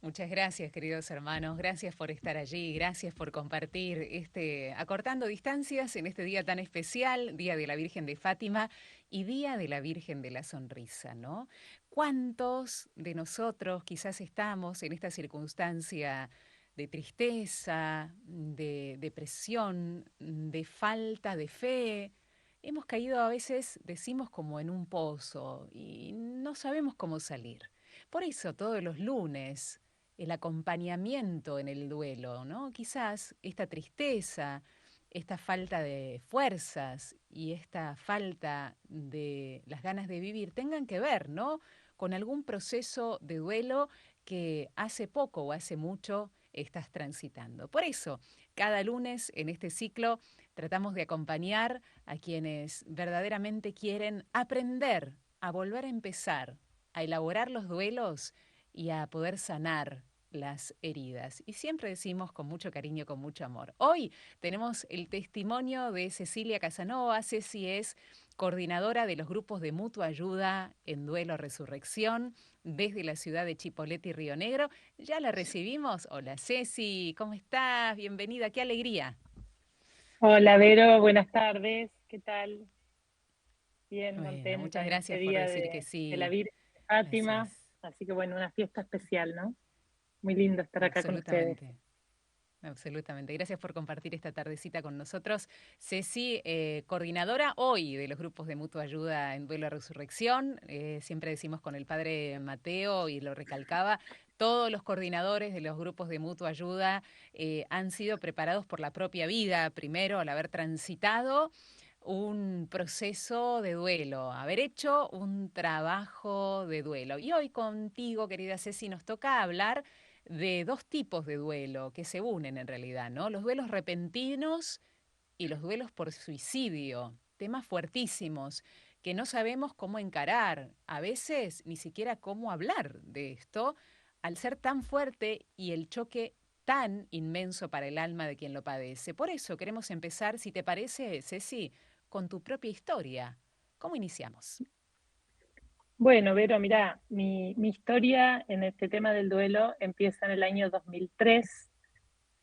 Muchas gracias, queridos hermanos. Gracias por estar allí. Gracias por compartir acortando distancias en este día tan especial, Día de la Virgen de Fátima y Día de la Virgen de la Sonrisa, ¿no? ¿Cuántos de nosotros quizás estamos en esta circunstancia de tristeza, de depresión, de falta de fe? Hemos caído a veces, decimos, como en un pozo y no sabemos cómo salir. Por eso todos los lunes el acompañamiento en el duelo, ¿no? Quizás esta tristeza, esta falta de fuerzas y esta falta de las ganas de vivir tengan que ver, ¿no? Con algún proceso de duelo que hace poco o hace mucho estás transitando. Por eso, cada lunes en este ciclo tratamos de acompañar a quienes verdaderamente quieren aprender a volver a empezar, a elaborar los duelos y a poder sanar las heridas. Y siempre decimos con mucho cariño, con mucho amor. Hoy tenemos el testimonio de Cecilia Casanova. Ceci es coordinadora de los grupos de mutua ayuda en duelo resurrección desde la ciudad de Chipolete y Río Negro. Ya la recibimos. Hola Ceci, ¿cómo estás? Bienvenida, qué alegría. Hola Vero, buenas tardes, ¿qué tal? Bien, Bueno, contenta muchas en este gracias por día decir que de la sí. Virgen de Así Fátima, es, así que bueno, una fiesta especial, ¿no? Muy lindo estar acá con ustedes. absolutamente. Absolutamente. Gracias por compartir esta tardecita con nosotros. Ceci, coordinadora hoy de los grupos de mutua ayuda en duelo a resurrección. Siempre decimos con el padre Mateo y lo recalcaba, todos los coordinadores de los grupos de mutua ayuda han sido preparados por la propia vida, primero al haber transitado un proceso de duelo, haber hecho un trabajo de duelo. Y hoy contigo, querida Ceci, nos toca hablar de dos tipos de duelo que se unen en realidad, ¿no? Los duelos repentinos y los duelos por suicidio, temas fuertísimos que no sabemos cómo encarar, a veces ni siquiera cómo hablar de esto, al ser tan fuerte y el choque tan inmenso para el alma de quien lo padece. Por eso queremos empezar, si te parece, Ceci, con tu propia historia. ¿Cómo iniciamos? Bueno, Vero, mirá, mi historia en este tema del duelo empieza en el año 2003.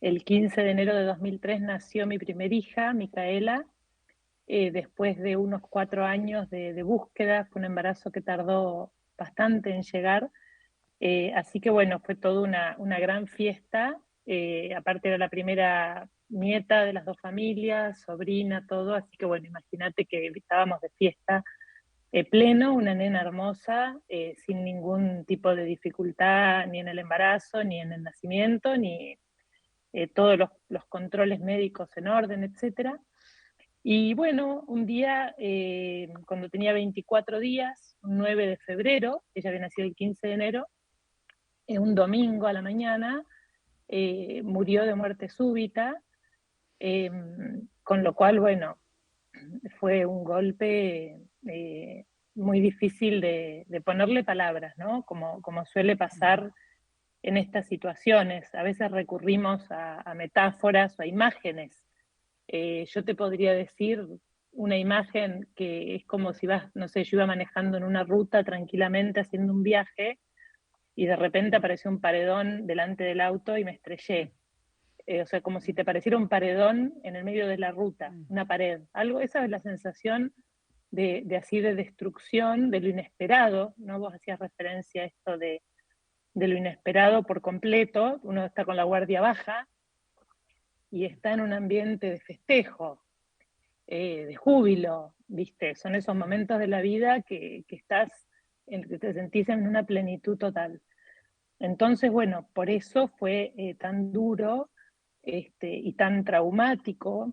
El 15 de enero de 2003 nació mi primer hija, Micaela, después de unos 4 años de búsqueda. Fue un embarazo que tardó bastante en llegar. Así que bueno, fue toda una gran fiesta. Aparte era la primera nieta de las dos familias, sobrina, todo. Así que bueno, imagínate que estábamos de fiesta pleno, una nena hermosa, sin ningún tipo de dificultad, ni en el embarazo, ni en el nacimiento, ni todos los controles médicos en orden, etcétera. Y bueno, un día, cuando tenía 24 días, un 9 de febrero, ella había nacido el 15 de enero, un domingo a la mañana, murió de muerte súbita, eh, con lo cual, bueno, fue un golpe muy difícil de ponerle palabras, ¿no? Como suele Mm. pasar en estas situaciones. A veces recurrimos a metáforas o a imágenes. Yo te podría decir una imagen que es como si vas, no sé, yo iba manejando en una ruta tranquilamente haciendo un viaje y de repente apareció un paredón delante del auto y me Mm. estrellé. O sea, como si te pareciera un paredón en el medio de la ruta, Mm. una pared. Algo, esa es la sensación de así de destrucción, de lo inesperado, ¿no? Vos hacías referencia a esto de lo inesperado por completo, uno está con la guardia baja y está en un ambiente de festejo, de júbilo, ¿viste? Son esos Mm. momentos de la vida que estás, en que te sentís en una plenitud total. Entonces, bueno, por eso fue tan duro y tan traumático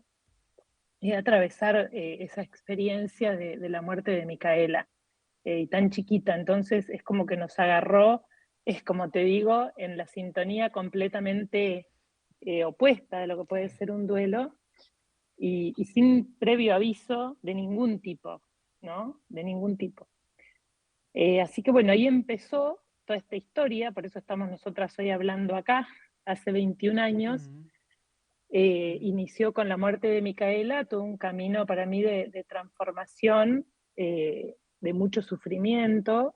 atravesar esa experiencia de la muerte de Micaela, y tan chiquita. Entonces es como que nos agarró, es como te digo, en la sintonía completamente opuesta de lo que puede Sí. ser un duelo y sin previo aviso de ningún tipo, ¿no? De ningún tipo. Así que bueno, ahí empezó toda esta historia, por eso estamos nosotras hoy hablando acá, hace 21 años. Mm. Mm. Inició con la muerte de Micaela todo un camino para mí de transformación, de mucho sufrimiento,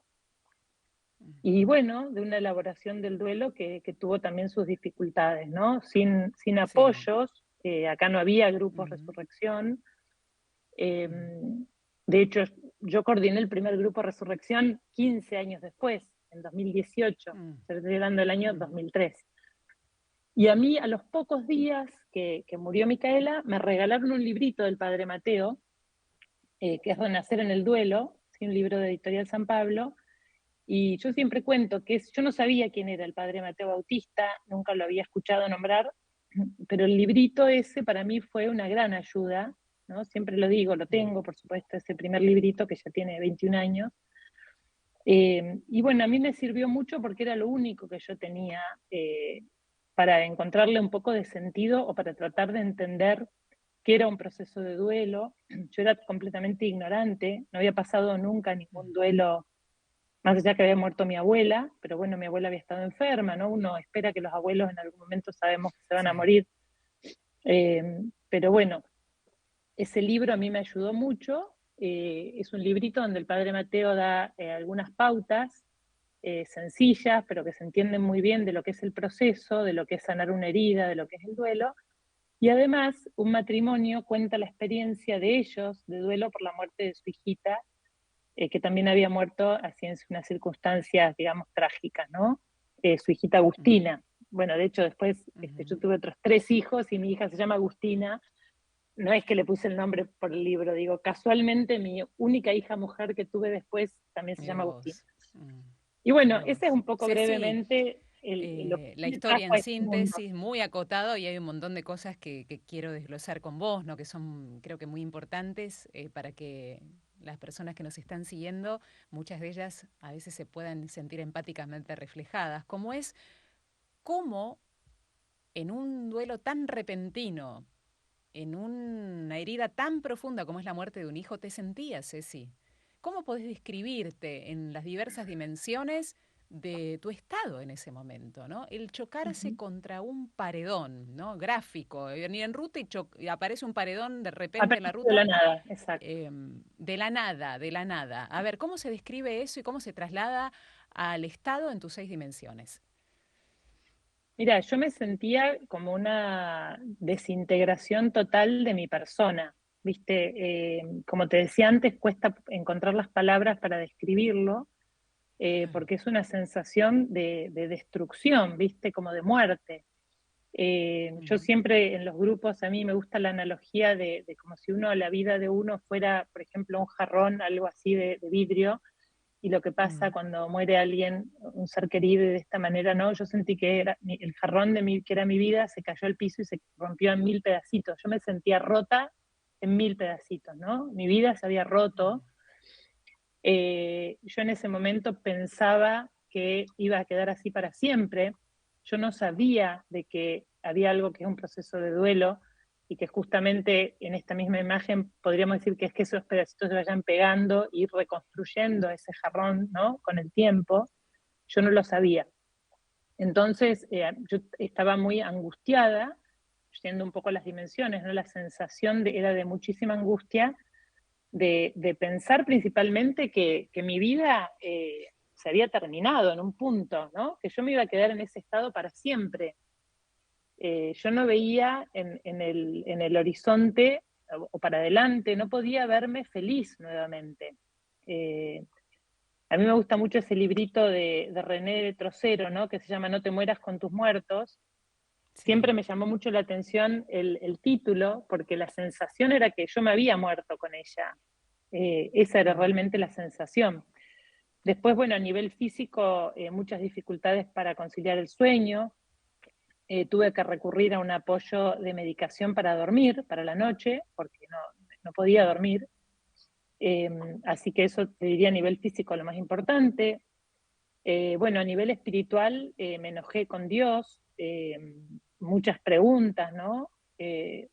Y bueno, de una elaboración del duelo que tuvo también sus dificultades, ¿no? Sin Sí. apoyos, acá no había grupos Ujú, Resurrección. eh, mm, de hecho, yo coordiné el primer grupo Resurrección 15 años después, en 2018, mm, estoy hablando del año mm, 2003. Y a mí, a los pocos días que murió Micaela, me regalaron un librito del Padre Mateo, que es Renacer en el Duelo, ¿sí? Un libro de Editorial San Pablo. Y yo siempre cuento que yo no sabía quién era el Padre Mateo Bautista, nunca lo había escuchado nombrar, pero el librito ese para mí fue una gran ayuda, ¿no? Siempre lo digo, lo mm, tengo, por supuesto, ese primer librito que ya tiene 21 años. Y bueno, a mí me sirvió mucho porque era lo único que yo tenía para encontrarle un poco de sentido o para tratar de entender qué era un proceso de duelo. Yo era completamente ignorante, no había pasado nunca ningún mm, duelo, más allá que había muerto mi abuela, pero bueno, mi abuela había estado enferma, ¿no? Uno espera que los abuelos en algún momento sabemos que se van a sí. morir. Pero bueno, ese libro a mí me ayudó mucho. Es un librito donde el padre Mateo da algunas pautas sencillas, pero que se entienden muy bien de lo que es el proceso, de lo que es sanar una herida, de lo que es el duelo. Y además, un matrimonio cuenta la experiencia de ellos de duelo por la muerte de su hijita, que también había muerto así en unas circunstancias, digamos, trágicas, ¿no? Su hijita Mm, Agustina. Bueno, de hecho, después yo ujú. tuve otros 3 hijos y mi hija se llama Agustina. No es que le puse el nombre por el libro, digo, casualmente mi única hija mujer que tuve después también se Mira llama Agustina. vos. Mm, Y bueno, mira ese es vos. un poco Ceci, brevemente lo que la me historia trajo en a este mundo. síntesis, muy acotado, y hay un montón de cosas que quiero desglosar con vos, ¿no? Que son, creo que muy importantes para que las personas que nos están siguiendo, muchas de ellas a veces se puedan sentir empáticamente reflejadas, como es cómo en un duelo tan repentino, en una herida tan profunda como es la muerte de un hijo, te sentías, Ceci. ¿Cómo podés describirte en las diversas dimensiones de tu estado en ese momento, ¿no? El chocarse Ujú. contra un paredón, ¿no? Gráfico, venir en ruta y aparece un paredón de repente en la Apareció de la ruta, nada, exacto. de la nada, de la nada. A ver, ¿cómo se describe eso y cómo se traslada al estado en tus 6 dimensiones? Mira, yo me sentía como una desintegración total de mi persona, ¿viste? Como te decía antes, cuesta encontrar las palabras para describirlo, Claro. porque es una sensación de destrucción, ¿viste? Como de muerte. Yo Ujú, siempre en los grupos, a mí me gusta la analogía de como si la vida de uno fuera, por ejemplo, un jarrón, algo así de vidrio, y lo que pasa mm, cuando muere alguien, un ser querido, y de esta manera, ¿no? Yo sentí que era el jarrón que era mi vida, se cayó al piso y se rompió en 1000 pedacitos. Yo me sentía rota en 1000 pedacitos, ¿no? Mi vida se había mm, roto. Yo en ese momento pensaba que iba a quedar así para siempre. Yo no sabía de que había algo que es un proceso de duelo y que justamente en esta misma imagen podríamos decir que es que esos pedacitos se vayan pegando y reconstruyendo ese jarrón, ¿no? Con el tiempo. Yo no lo sabía. Entonces, yo estaba muy angustiada, yendo un poco a las dimensiones, ¿no? La sensación era de muchísima angustia, de pensar principalmente que mi vida se había terminado en un punto, ¿no? Que yo me iba a quedar en ese estado para siempre. Yo no veía en el horizonte o para adelante, no podía verme feliz nuevamente. Eh, a mí me gusta mucho ese librito de René de Trocero, ¿no? Que se llama No te mueras con tus muertos. sí. Siempre me llamó mucho la atención el título, porque la sensación era que yo me había muerto con ella. Esa era Mm, realmente la sensación. Después, bueno, a nivel físico, muchas dificultades para conciliar el sueño. Tuve que recurrir a un apoyo de medicación para dormir, para la noche, porque no podía dormir. Eh, Así que eso te diría a nivel físico lo más importante. Bueno, a nivel espiritual me enojé con Dios, muchas preguntas, ¿no?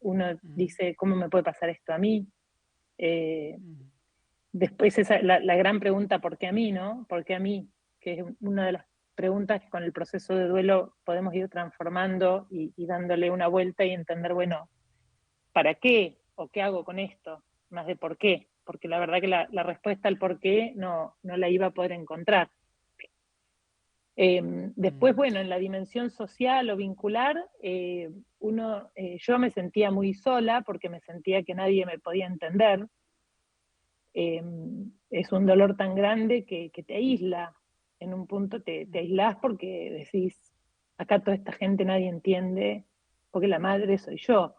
Uno mm, dice, ¿cómo me puede pasar esto a mí? Eh, mm. Después la gran pregunta, ¿por qué a mí, no? ¿Por qué a mí? Que es una de las preguntas que con el proceso de duelo podemos ir transformando y dándole una vuelta y entender, bueno, ¿para qué? ¿O qué hago con esto? Más de por qué. Porque la verdad que la respuesta al por qué no la iba a poder encontrar. Después, Mm, bueno, en la dimensión social o vincular, yo me sentía muy sola porque me sentía que nadie me podía entender. Eh, es un dolor tan grande que te aísla. En un punto te aislás porque decís, acá toda esta gente nadie entiende, porque la madre soy yo.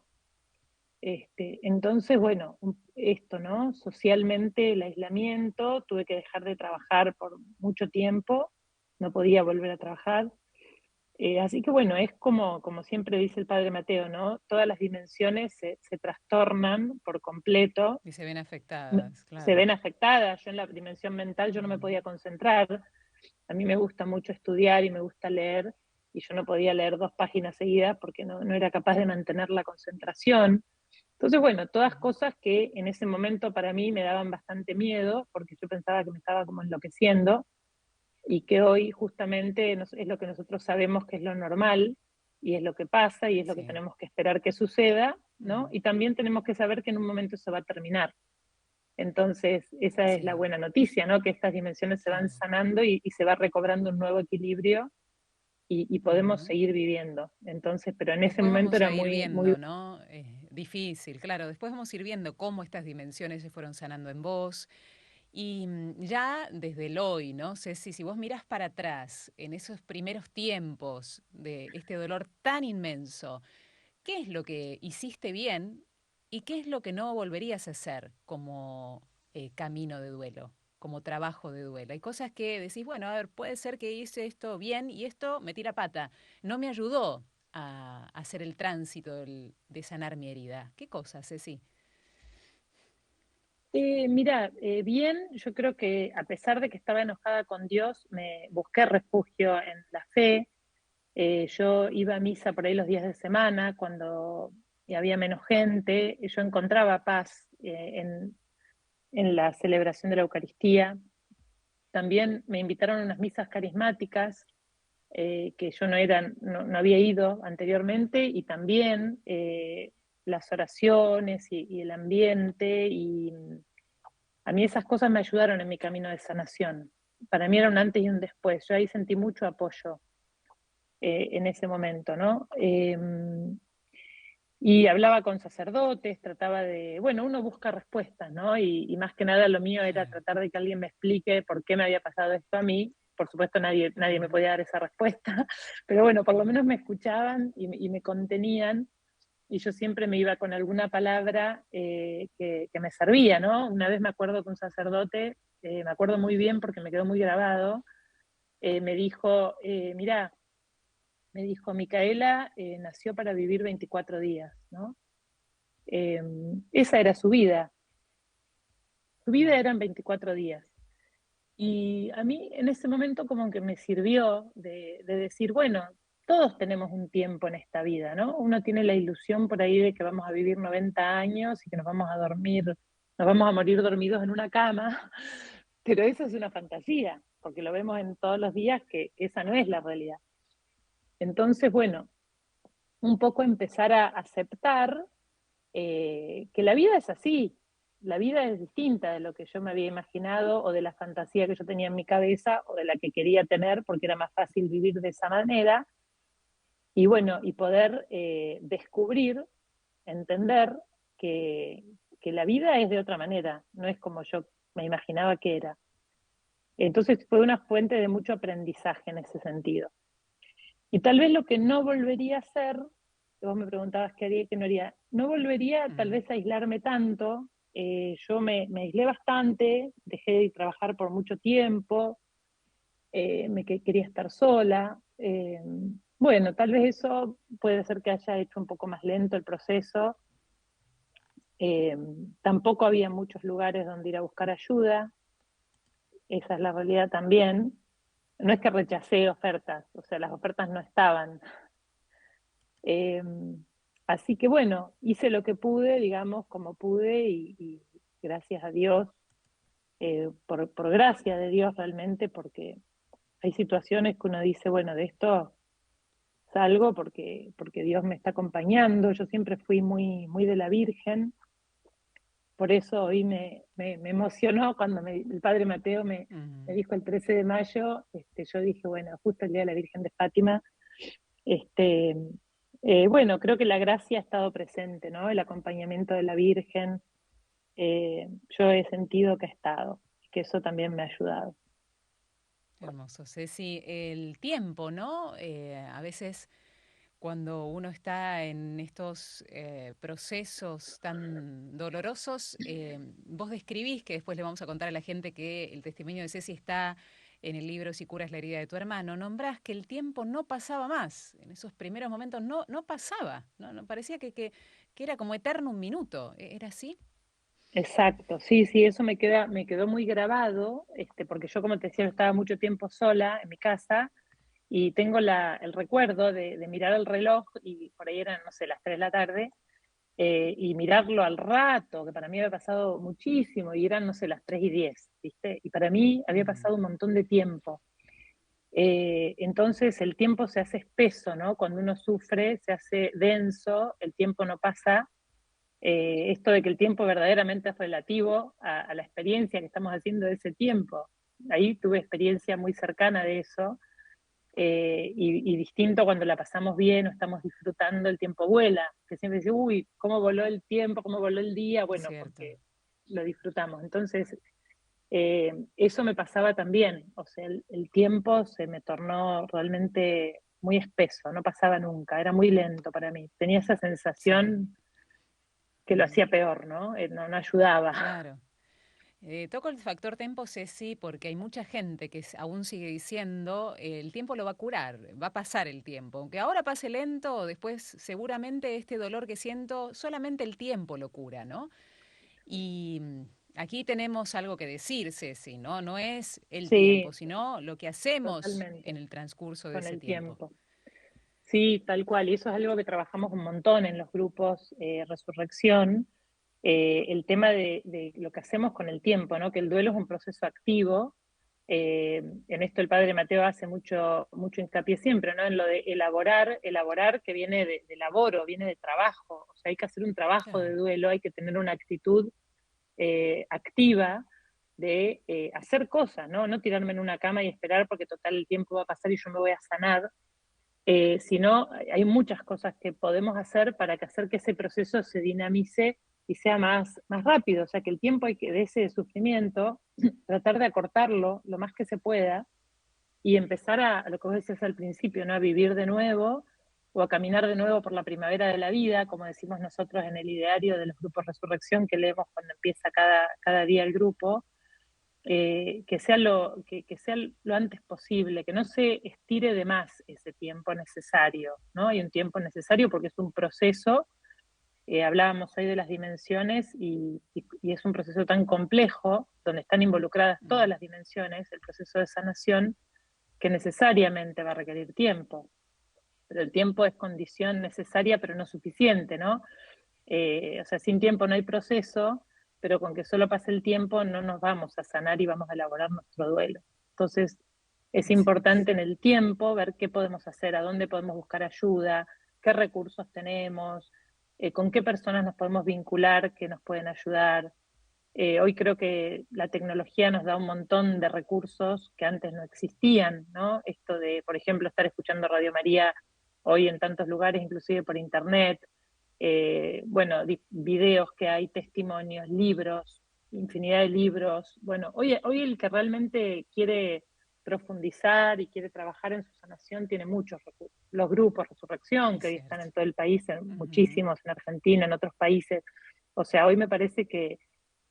Entonces, bueno, esto, ¿no? Socialmente el aislamiento, tuve que dejar de trabajar por mucho tiempo, no podía volver a trabajar. Así que bueno, es como siempre dice el padre Mateo, ¿no? Todas las dimensiones se trastornan por completo, y se ven afectadas, se claro. ven afectadas. Yo en la dimensión mental yo no me Mm, podía concentrar. A mí me gusta mucho estudiar y me gusta leer, y yo no podía leer 2 páginas seguidas porque no era capaz de mantener la concentración. Entonces, bueno, todas mm, cosas que en ese momento para mí me daban bastante miedo, porque yo pensaba que me estaba como enloqueciendo, y que hoy justamente es lo que nosotros sabemos que es lo normal, y es lo que pasa, y es lo que sí. tenemos que esperar que suceda, ¿no? Mm, Y también tenemos que saber que en un momento se va a terminar. Entonces, esa es la sí, buena noticia, ¿no? Que estas dimensiones se van claro. sanando y se va recobrando un nuevo equilibrio y podemos Ujú. seguir viviendo. Entonces, pero en ese Después momento vamos era a ir muy, muy viendo, ¿no? Difícil, claro. Después vamos a ir viendo cómo estas dimensiones se fueron sanando en vos. Y ya desde el hoy, ¿no? Ceci, si vos mirás para atrás, en esos primeros tiempos de este dolor tan inmenso, ¿qué es lo que hiciste bien y qué es lo que no volverías a hacer como camino de duelo, como trabajo de duelo? Hay cosas que decís, bueno, a ver, puede ser que hice esto bien y esto me tira pata. No me ayudó a hacer el tránsito de sanar mi herida. ¿Qué cosas, Ceci? Mira, bien, yo creo que a pesar de que estaba enojada con Dios, me busqué refugio en la fe. Yo iba a misa por ahí los días de semana, cuando había menos gente. Yo encontraba paz en la celebración de la Eucaristía. También me invitaron a unas misas carismáticas que yo no había ido anteriormente, y también las oraciones y el ambiente, y a mí esas cosas me ayudaron en mi camino de sanación. Para mí era un antes y un después. Yo ahí sentí mucho apoyo en ese momento, ¿no? Y hablaba con sacerdotes, trataba de, bueno, uno busca respuestas, ¿no? Y más que nada lo mío era Claro. tratar de que alguien me explique por qué me había pasado esto a mí. Por supuesto nadie me Ujú. podía dar esa respuesta, pero bueno, por lo menos me escuchaban y me contenían, y yo siempre me iba con alguna palabra que me servía, ¿no? Una vez me acuerdo que un sacerdote, me acuerdo muy bien porque me quedó muy grabado, me dijo, mira, me dijo, Micaela nació para vivir 24 días, ¿no? Eh, Esa era su vida Wow. eran 24 días. Y a mí en ese momento como que me sirvió de decir, bueno, todos tenemos un tiempo en esta vida, ¿no? Uno tiene la ilusión por ahí de que vamos a vivir 90 años y que nos vamos a dormir, nos vamos a morir dormidos en una cama, pero eso es una fantasía, porque lo vemos en todos los días que esa no es la realidad. Entonces, bueno, un poco empezar a aceptar que la vida es así, la vida es distinta de lo que yo me había imaginado o de la fantasía que yo tenía en mi cabeza o de la que quería tener porque era más fácil vivir de esa manera. Y bueno, y poder descubrir, entender que, que la vida es de otra manera, no es como yo me imaginaba que era. Entonces fue una fuente de mucho aprendizaje en ese sentido. Y tal vez lo que no volvería a hacer, que vos me preguntabas qué haría y qué no haría, no volvería tal Ujú. vez a aislarme tanto. Yo me aislé bastante, dejé de trabajar por mucho tiempo, quería estar sola. Bueno, tal vez eso puede ser que haya hecho un poco más lento el proceso. Eh, Tampoco había muchos lugares donde ir a buscar ayuda, esa es la realidad también. No es que rechacé ofertas, o sea, las ofertas no estaban. Eh, Así que bueno, hice lo que pude, digamos, como pude, y gracias a Dios, por gracia de Dios realmente, porque hay situaciones que uno dice, bueno, de esto salgo porque Dios me está acompañando. Yo siempre fui muy, muy de la Virgen, por eso hoy me emocionó cuando el padre Mateo me Mm. dijo el 13 de mayo, yo dije, bueno, justo el Día de la Virgen de Fátima, este, bueno, creo que la gracia ha estado presente, ¿no? El acompañamiento de la Virgen, yo he sentido que ha estado, que eso también me ha ayudado. Hermoso, Ceci. El tiempo, ¿no? A veces cuando uno está en estos procesos tan dolorosos, vos describís, que después le vamos a contar a la gente que el testimonio de Ceci está en el libro Si curas la herida de tu hermano, nombrás que el tiempo no pasaba más. En esos primeros momentos no pasaba, ¿no? Parecía que era como eterno un minuto. ¿Era así? Exacto, sí, sí, eso me quedó muy grabado, porque yo, como te decía, yo estaba mucho tiempo sola en mi casa y tengo el recuerdo de mirar el reloj y por ahí eran, no sé, las 3 de la tarde, y mirarlo al rato, que para mí había pasado muchísimo, y eran, no sé, las 3:10, ¿viste? Y para mí había Mm, pasado un montón de tiempo. Entonces el tiempo se hace espeso, ¿no? Cuando uno sufre, se hace denso, el tiempo no pasa. Esto de que el tiempo verdaderamente es relativo a la experiencia que estamos haciendo de ese tiempo. Ahí tuve experiencia muy cercana de eso, y distinto cuando la pasamos bien o estamos disfrutando, el tiempo vuela, que siempre dice, uy, ¿cómo voló el tiempo? ¿Cómo voló el día? es Bueno, cierto. porque lo disfrutamos. Entonces, eso me pasaba también, o sea, el tiempo se me tornó realmente muy espeso, no pasaba nunca, era muy lento para mí. Tenía esa Sí. sensación que lo Mm, hacía peor, ¿no? No ayudaba. claro. Toco el factor tiempo, Ceci, porque hay mucha gente que aún sigue diciendo el tiempo lo va a curar, va a pasar el tiempo. Aunque ahora pase lento, después seguramente este dolor que siento, solamente el tiempo lo cura, ¿no? Y aquí tenemos algo que decir, Ceci, ¿no? No es el tiempo, Sí, sino lo que hacemos en totalmente, el transcurso de con ese el tiempo. tiempo. Sí, tal cual. Y eso es algo que trabajamos un montón en los grupos, Resurrección. El tema de lo que hacemos con el tiempo, ¿no? Que el duelo es un proceso activo. En esto el padre Mateo hace mucho hincapié siempre, ¿no? En lo de elaborar que viene de laboro, viene de trabajo. O sea, hay que hacer un trabajo de Claro. duelo, hay que tener una actitud activa de hacer cosas, ¿no? No tirarme en una cama y esperar porque total el tiempo va a pasar y yo me voy a sanar, sino hay muchas cosas que podemos hacer para hacer que ese proceso se dinamice y sea más rápido, o sea, que el tiempo de ese sufrimiento, tratar de acortarlo lo más que se pueda y empezar a lo que vos decías al principio, ¿no? A vivir de nuevo o a caminar de nuevo por la primavera de la vida, como decimos nosotros en el ideario de los grupos Resurrección que leemos cuando empieza cada día el grupo, que sea lo antes posible, que no se estire de más ese tiempo necesario, ¿no? Hay un tiempo necesario porque es un proceso, hablábamos hoy de las dimensiones y es un proceso tan complejo, donde están involucradas todas Mm, las dimensiones, el proceso de sanación, que necesariamente va a requerir tiempo, pero el tiempo es condición necesaria pero no suficiente, ¿no? O sea, sin tiempo no hay proceso, pero con que solo pase el tiempo no nos vamos a sanar y vamos a elaborar nuestro duelo. Entonces, es así es. importante en el tiempo ver qué podemos hacer, a dónde podemos buscar ayuda, qué recursos tenemos, con qué personas nos podemos vincular que nos pueden ayudar. Hoy creo que la tecnología nos da un montón de recursos que antes no existían, ¿no? Esto de, por ejemplo, estar escuchando Radio María hoy en tantos lugares, inclusive por internet, bueno, videos que hay, testimonios, libros, infinidad de libros. Bueno, hoy el que realmente quiere profundizar y quiere trabajar en su sanación tiene muchos recursos. Los grupos Resurrección, Es que hoy están cierto. en todo el país, en Ujú. muchísimos, en Argentina, en otros países. O sea, hoy me parece que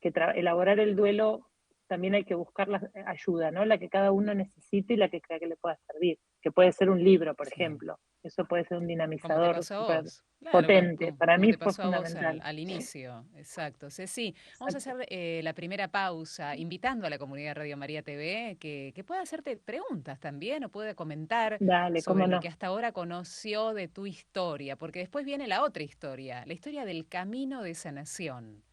elaborar el duelo también hay que buscar la ayuda, ¿no? La que cada uno necesite y la que crea que le pueda servir, que puede ser un libro, por Sí. ejemplo. Eso puede ser un Como te dinamizador pasó a súper vos, claro, potente. Para como mí te fue pasó a vos fundamental. al inicio, exacto. Sí, vamos a Exacto. hacer la primera pausa, invitando a la comunidad Radio María TV que pueda hacerte preguntas también o pueda comentar Dale, sobre cómo lo que no. hasta ahora conoció de tu historia, porque después viene la otra historia, la historia del camino de sanación,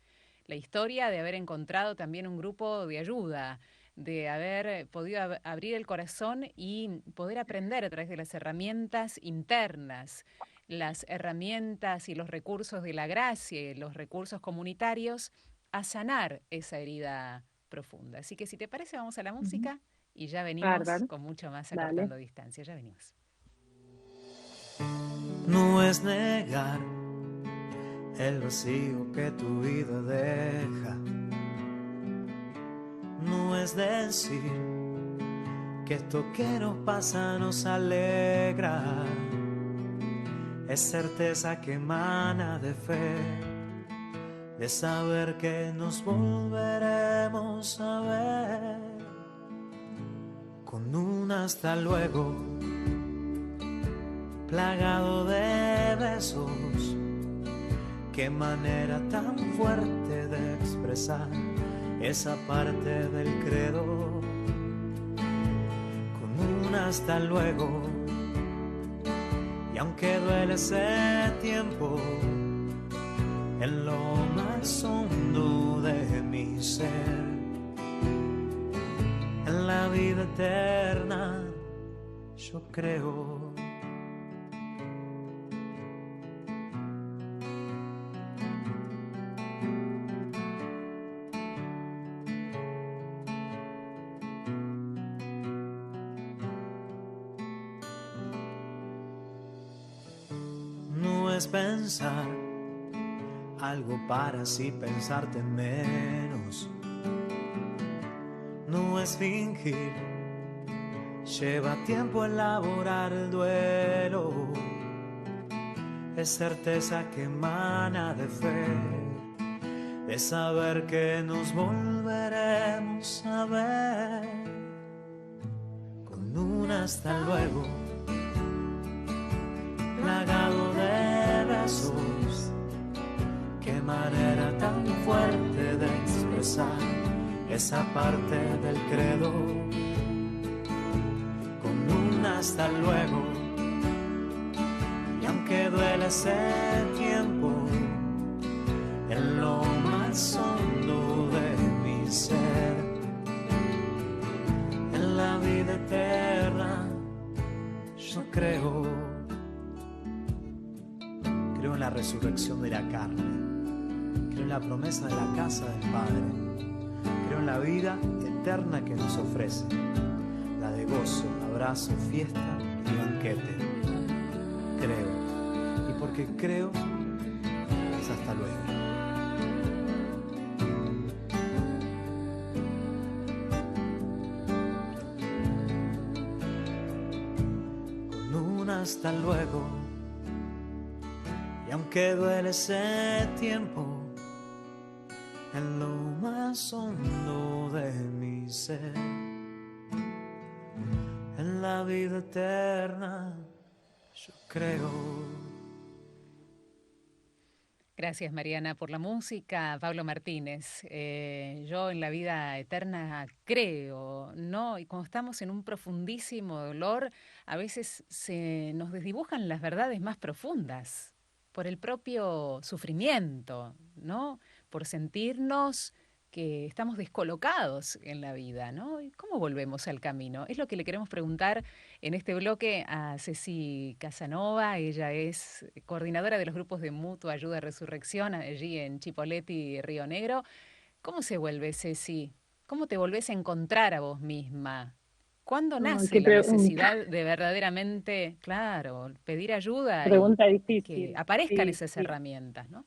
la historia de haber encontrado también un grupo de ayuda, de haber podido abrir el corazón y poder aprender a través de las herramientas internas, las herramientas y los recursos de la gracia y los recursos comunitarios a sanar esa herida profunda. Así que si te parece, vamos a la Ujú. música y ya venimos Bárbaro, con mucho más dale. acortando distancia. Ya venimos. No es negar el vacío que tu vida deja. No es decir que esto que nos pasa nos alegra. Es certeza que emana de fe, de saber que nos volveremos a ver. Con un hasta luego, plagado de besos. Qué manera tan fuerte de expresar esa parte del credo. Con un hasta luego, y aunque duele ese tiempo, en lo más hondo de mi ser, en la vida eterna, yo creo. No es pensar algo para así pensarte menos. No es fingir, lleva tiempo elaborar el duelo. Es certeza que emana de fe, de saber que nos volveremos a ver. Con un hasta luego, plagado de besos. Qué manera tan fuerte de expresar esa parte del credo. Con un hasta luego, y aunque duele ese tiempo, en lo más hondo de mi ser, en la vida eterna, yo creo. Creo en la resurrección de la carne. Creo en la promesa de la casa del Padre. Creo en la vida eterna que nos ofrece, la de gozo, abrazo, fiesta y banquete. Creo, y porque creo, es hasta luego. Con un hasta luego, y aunque duele ese tiempo, en lo más hondo de mi ser, en la vida eterna, yo creo. Gracias, Mariana, por la música. Pablo Martínez, yo en la vida eterna creo, ¿no? Y cuando estamos en un profundísimo dolor, a veces se nos desdibujan las verdades más profundas por el propio sufrimiento, ¿no? Por sentirnos que estamos descolocados en la vida, ¿no? ¿Y cómo volvemos al camino? Es lo que le queremos preguntar en este bloque a Ceci Casanova. Ella es coordinadora de los grupos de Mutua Ayuda Resurrección allí en Chipoleti, Río Negro. ¿Cómo se vuelve, Ceci? ¿Cómo te volvés a encontrar a vos misma? ¿Cuándo Ay, nace qué la pregunta, necesidad de verdaderamente, claro, pedir ayuda pregunta y que difícil. aparezcan Sí, esas sí. herramientas, ¿no?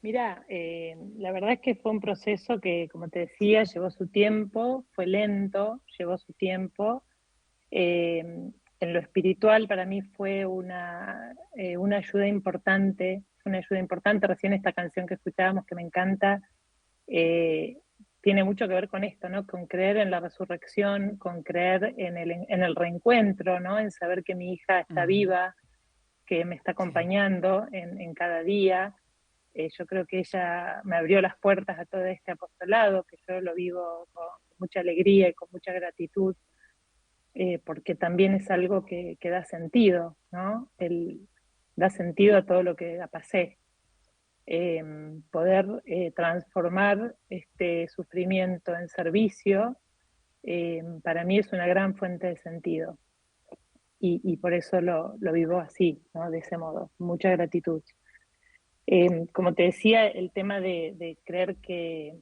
Mira, la verdad es que fue un proceso que, como te decía, llevó su tiempo, fue lento, llevó su tiempo. Eh, en lo espiritual para mí fue una ayuda importante, fue una ayuda importante. Recién esta canción que escuchábamos, que me encanta, eh, tiene mucho que ver con esto, ¿no? Con creer en la resurrección, con creer en el reencuentro, ¿no? En saber que mi hija está Mm, viva, que me está sí. acompañando en cada día. Yo creo que ella me abrió las puertas a todo este apostolado, que yo lo vivo con mucha alegría y con mucha gratitud, porque también es algo que da sentido, ¿no? Da sentido a todo lo que pasé. Eh, Poder transformar este sufrimiento en servicio, para mí es una gran fuente de sentido. Y por eso lo vivo así, ¿no? De ese modo, mucha gratitud. Como te decía, el tema de creer que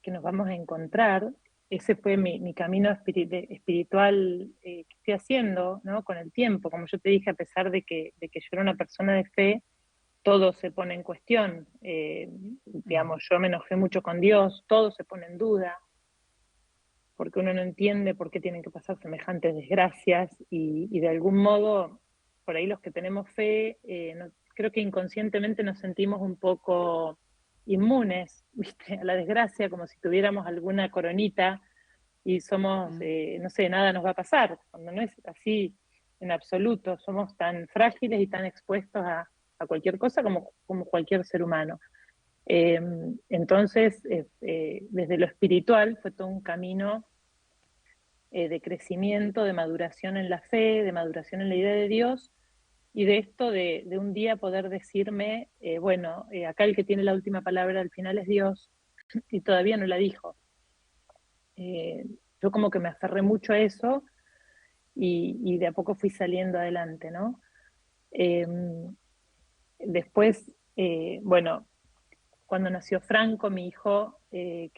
nos vamos a encontrar, ese fue mi camino espiritual que estoy haciendo, ¿no? Con el tiempo. Como yo te dije, a pesar de que yo era una persona de fe, todo se pone en cuestión. Digamos, yo me enojé mucho con Dios, todo se pone en duda, porque uno no entiende por qué tienen que pasar semejantes desgracias y de algún modo, por ahí los que tenemos fe, creo que inconscientemente nos sentimos un poco inmunes, ¿viste? A la desgracia, como si tuviéramos alguna coronita y somos, no sé, nada nos va a pasar, cuando no es así en absoluto, somos tan frágiles y tan expuestos a cualquier cosa como cualquier ser humano. Entonces, desde lo espiritual fue todo un camino de crecimiento, de maduración en la fe, de maduración en la idea de Dios, y de esto de un día poder decirme, bueno, acá el que tiene la última palabra al final es Dios, y todavía no la dijo. Yo como que me aferré mucho a eso y de a poco fui saliendo adelante, ¿no? Eh, Después, bueno, cuando nació Franco, mi hijo, que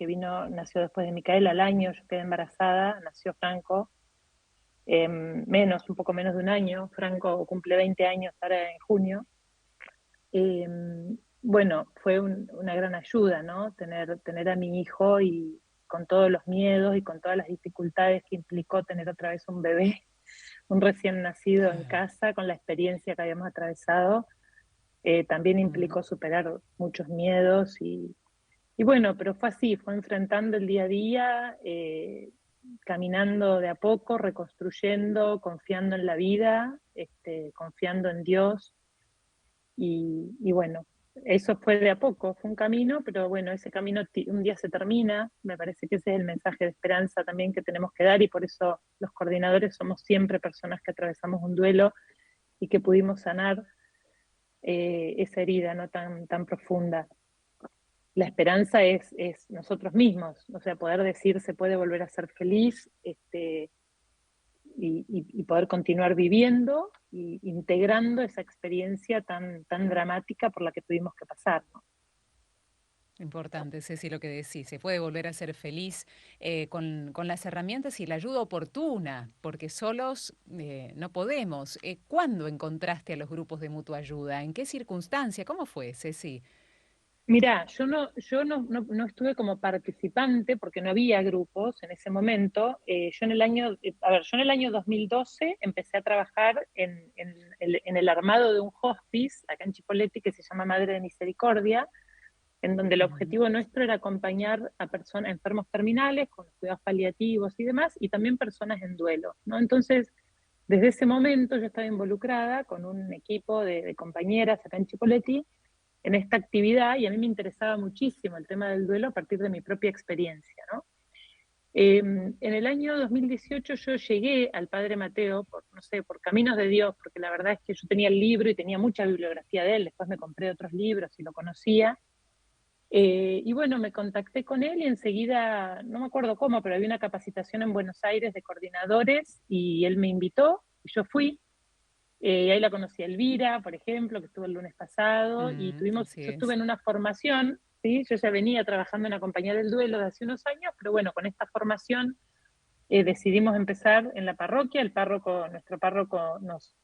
nació después de Micaela al año, yo quedé embarazada, nació Franco, un poco menos de un año. Franco cumple 20 años ahora en junio. Eh, bueno, fue una gran ayuda, ¿no? Tener a mi hijo y con todos los miedos y con todas las dificultades que implicó tener otra vez un bebé, un recién nacido en Claro. casa, con la experiencia que habíamos atravesado, también implicó superar muchos miedos y bueno, pero fue así, fue enfrentando el día a día, caminando de a poco, reconstruyendo, confiando en la vida, confiando en Dios. Y bueno, eso fue de a poco, fue un camino, pero bueno, ese camino un día se termina. Me parece que ese es el mensaje de esperanza también que tenemos que dar y por eso los coordinadores somos siempre personas que atravesamos un duelo y que pudimos sanar esa herida no tan profunda. La esperanza es nosotros mismos, o sea, poder decir se puede volver a ser feliz, y poder continuar viviendo y integrando esa experiencia tan dramática por la que tuvimos que pasar, ¿no? Importante, Ceci, lo que decís. Se puede volver a ser feliz con las herramientas y la ayuda oportuna, porque solos no podemos. ¿Cuándo encontraste a los grupos de mutua ayuda? ¿En qué circunstancia? ¿Cómo fue, Ceci? Mirá, yo no estuve como participante porque no había grupos en ese momento. Yo en el año 2012 empecé a trabajar en el armado de un hospice acá en Chipoleti que se llama Madre de Misericordia, en donde el Ujú. objetivo nuestro era acompañar a personas enfermos terminales con los cuidados paliativos y demás, y también personas en duelo, ¿no? Entonces, desde ese momento yo estaba involucrada con un equipo de compañeras acá en Chipoleti en esta actividad y a mí me interesaba muchísimo el tema del duelo a partir de mi propia experiencia, ¿no? En el año 2018 yo llegué al Padre Mateo por, no sé, por caminos de Dios, porque la verdad es que yo tenía el libro y tenía mucha bibliografía de él, después me compré otros libros y lo conocía, y bueno, me contacté con él y enseguida, no me acuerdo cómo, pero había una capacitación en Buenos Aires de coordinadores y él me invitó y yo fui. Y ahí la conocí a Elvira, por ejemplo, que estuvo el lunes pasado, y Así yo estuve es. en una formación, ¿sí? Yo ya venía trabajando en la compañía del duelo de hace unos años, pero bueno, con esta formación decidimos empezar en la parroquia. Nuestro párroco nos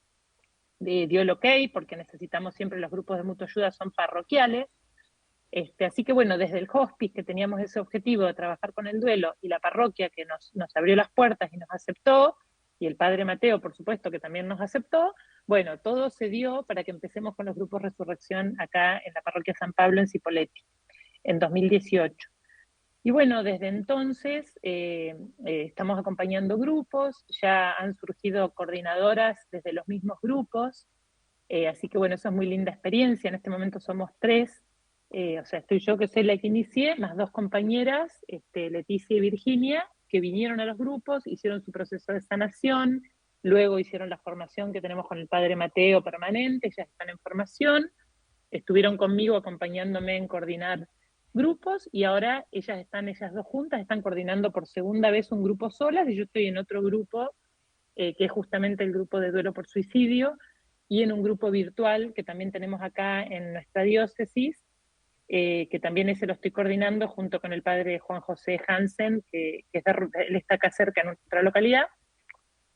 dio el ok, porque necesitamos siempre los grupos de mutua ayuda son parroquiales. Así que bueno, desde el hospice que teníamos ese objetivo de trabajar con el duelo y la parroquia que nos abrió las puertas y nos aceptó, y el padre Mateo, por supuesto, que también nos aceptó, bueno, todo se dio para que empecemos con los grupos Resurrección acá en la parroquia San Pablo en Cipolletti, en 2018. Y bueno, desde entonces estamos acompañando grupos, ya han surgido coordinadoras desde los mismos grupos, así que bueno, eso es muy linda experiencia. En este momento somos tres, o sea, estoy yo que soy la que inicié, más dos compañeras, Leticia y Virginia, que vinieron a los grupos, hicieron su proceso de sanación, luego hicieron la formación que tenemos con el padre Mateo permanente, ya están en formación, estuvieron conmigo acompañándome en coordinar grupos y ahora ellas dos juntas, están coordinando por segunda vez un grupo solas y yo estoy en otro grupo, que es justamente el grupo de duelo por suicidio, y en un grupo virtual que también tenemos acá en nuestra diócesis, que también ese lo estoy coordinando junto con el padre Juan José Hansen, él está acá cerca en nuestra localidad.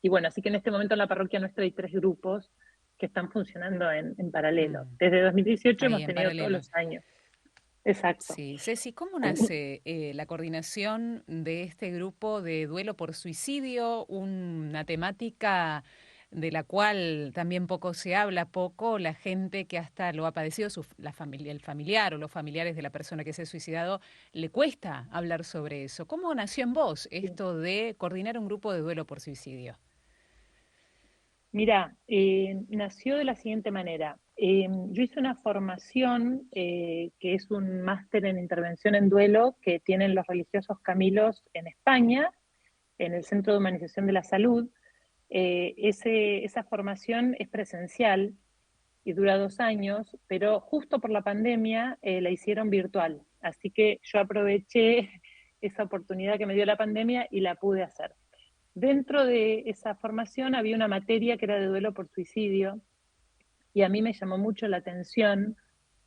Y bueno, así que en este momento en la parroquia nuestra hay 3 grupos que están funcionando en paralelo. Desde 2018 Ahí hemos en tenido todos paralelo. los años. Exacto. Sí, Ceci, ¿cómo nace la coordinación de este grupo de duelo por suicidio? Una temática de la cual también poco se habla, poco la gente que hasta lo ha padecido, la familia, el familiar o los familiares de la persona que se ha suicidado, le cuesta hablar sobre eso. ¿Cómo nació en vos Sí. esto de coordinar un grupo de duelo por suicidio? Mira, nació de la siguiente manera. Yo hice una formación que es un máster en intervención en duelo que tienen los religiosos Camilos en España, en el Centro de Humanización de la Salud. Esa formación es presencial y dura 2 años, pero justo por la pandemia la hicieron virtual. Así que yo aproveché esa oportunidad que me dio la pandemia y la pude hacer. Dentro de esa formación había una materia que era de duelo por suicidio y a mí me llamó mucho la atención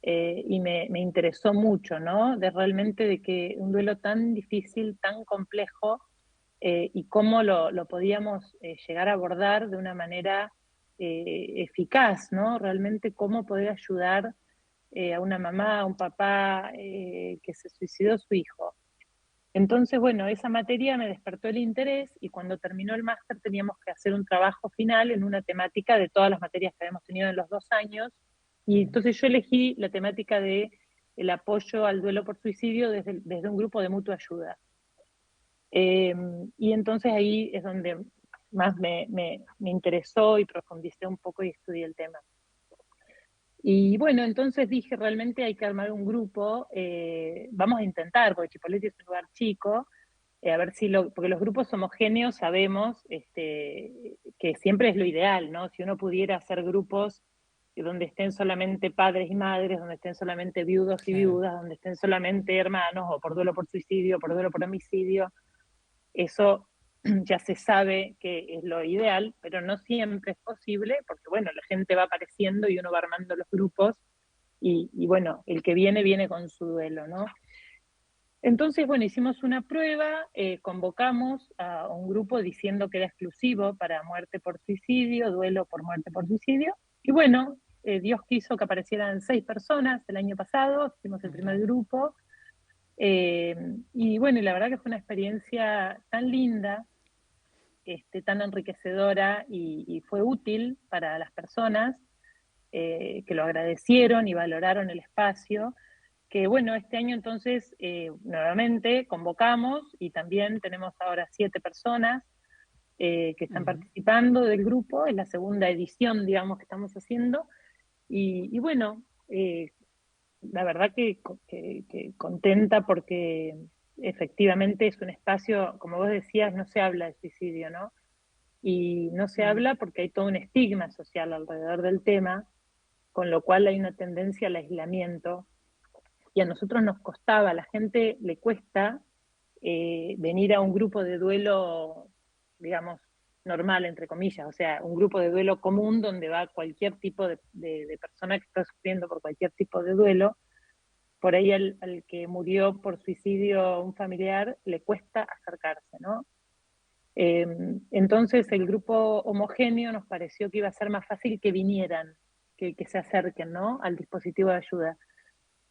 y me interesó mucho, ¿no? De realmente de que un duelo tan difícil, tan complejo, y cómo lo podíamos llegar a abordar de una manera eficaz, ¿no? Realmente cómo poder ayudar a una mamá, a un papá que se suicidó su hijo. Entonces, bueno, esa materia me despertó el interés y cuando terminó el máster teníamos que hacer un trabajo final en una temática de todas las materias que habíamos tenido en los 2 años. Y entonces yo elegí la temática de el apoyo al duelo por suicidio desde un grupo de mutua ayuda. Y entonces ahí es donde más me interesó y profundicé un poco y estudié el tema. Y bueno, entonces dije, realmente hay que armar un grupo, vamos a intentar, porque Chipoleti es un lugar chico, a ver si porque los grupos homogéneos sabemos que siempre es lo ideal, ¿no? Si uno pudiera hacer grupos donde estén solamente padres y madres, donde estén solamente viudos y Claro. viudas, donde estén solamente hermanos, o por duelo por suicidio, por duelo por homicidio, eso ya se sabe que es lo ideal, pero no siempre es posible, porque bueno, la gente va apareciendo y uno va armando los grupos, y bueno, el que viene con su duelo, ¿no? Entonces, bueno, hicimos una prueba, convocamos a un grupo diciendo que era exclusivo para muerte por suicidio, duelo por muerte por suicidio, y bueno, Dios quiso que aparecieran 6 personas el año pasado, hicimos el primer Mira. grupo, y bueno, y la verdad que fue una experiencia tan linda, tan enriquecedora y fue útil para las personas que lo agradecieron y valoraron el espacio, que bueno, este año entonces nuevamente convocamos y también tenemos ahora 7 personas que están participando del grupo, es la segunda edición, digamos, que estamos haciendo, y bueno, la verdad que contenta porque efectivamente es un espacio, como vos decías, no se habla de suicidio, ¿no? Y no se Mm. habla porque hay todo un estigma social alrededor del tema, con lo cual hay una tendencia al aislamiento, y a nosotros nos costaba, a la gente le cuesta venir a un grupo de duelo, digamos, normal, entre comillas, o sea, un grupo de duelo común donde va cualquier tipo de persona que está sufriendo por cualquier tipo de duelo. Por ahí al que murió por suicidio un familiar le cuesta acercarse, ¿no? Entonces el grupo homogéneo nos pareció que iba a ser más fácil que vinieran, que se acerquen, ¿no? Al dispositivo de ayuda.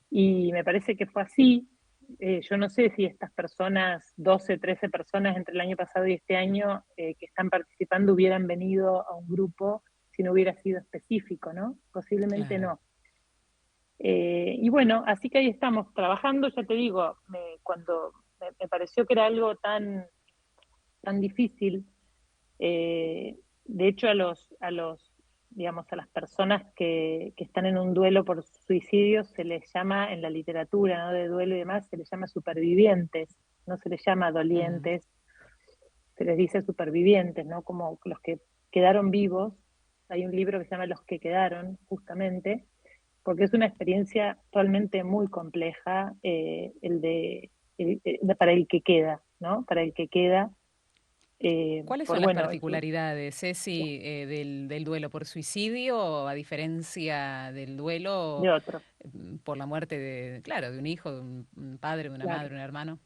Y me parece que fue así. Yo no sé si estas personas, 12, 13 personas entre el año pasado y este año que están participando hubieran venido a un grupo si no hubiera sido específico, ¿no? Posiblemente Claro. no. Y bueno, así que ahí estamos trabajando, ya te digo, cuando me pareció que era algo tan difícil, de hecho digamos, a las personas que están en un duelo por suicidio se les llama en la literatura, ¿no? De duelo y demás, se les llama supervivientes, no se les llama Mm. dolientes, se les dice supervivientes, ¿no? Como los que quedaron vivos. Hay un libro que se llama Los que quedaron, justamente, porque es una experiencia realmente muy compleja, para el que queda, ¿no? Para el que queda, ¿Cuáles por son las bueno, particularidades, Ceci, del duelo por suicidio, a diferencia del duelo de otro, por la muerte de, claro, de un hijo, de un padre, de una claro. madre, un hermano?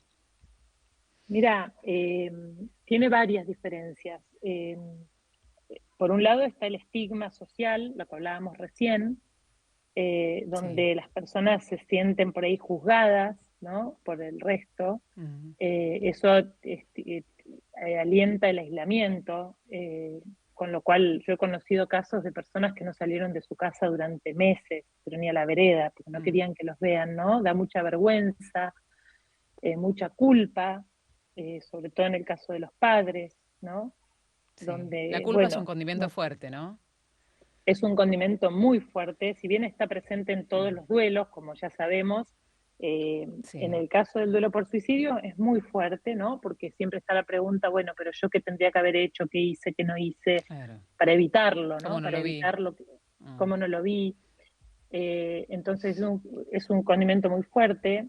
Mira, tiene varias diferencias. Por un lado está el estigma social, lo que hablábamos recién, Sí. donde las personas se sienten por ahí juzgadas, ¿no? Por el resto. Mm, Eso alienta el aislamiento, con lo cual yo he conocido casos de personas que no salieron de su casa durante meses, pero ni a la vereda, porque no mm, querían que los vean, ¿no? Da mucha vergüenza, mucha culpa, sobre todo en el caso de los padres, ¿no? sí. La Donde, culpa es un bueno, condimento no, fuerte, ¿no? es un condimento muy fuerte, si bien está presente en todos Mm, los duelos, como ya sabemos, en sí, el caso del duelo por suicidio es muy fuerte, ¿no? Porque siempre está la pregunta, bueno, pero yo qué tendría que haber hecho, qué hice, qué no hice, claro. para evitarlo, ¿Cómo ¿no? no Para lo vi? evitar lo que, Mm, cómo no lo vi. Entonces es un condimento muy fuerte.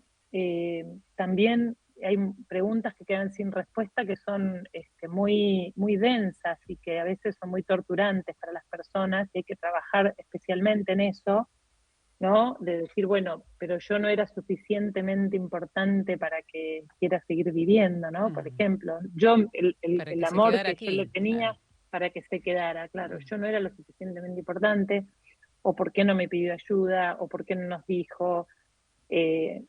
También hay preguntas que quedan sin respuesta que son muy, muy densas y que a veces son muy torturantes para las personas y hay que trabajar especialmente en eso, ¿no? De decir, bueno, pero yo no era suficientemente importante para que quiera seguir viviendo, ¿no? Por mm. ejemplo, yo, Para el que se amor quedara que yo le aquí, tenía claro. para que se quedara, claro, Mm, yo no era lo suficientemente importante, o por qué no me pidió ayuda, o por qué no nos dijo.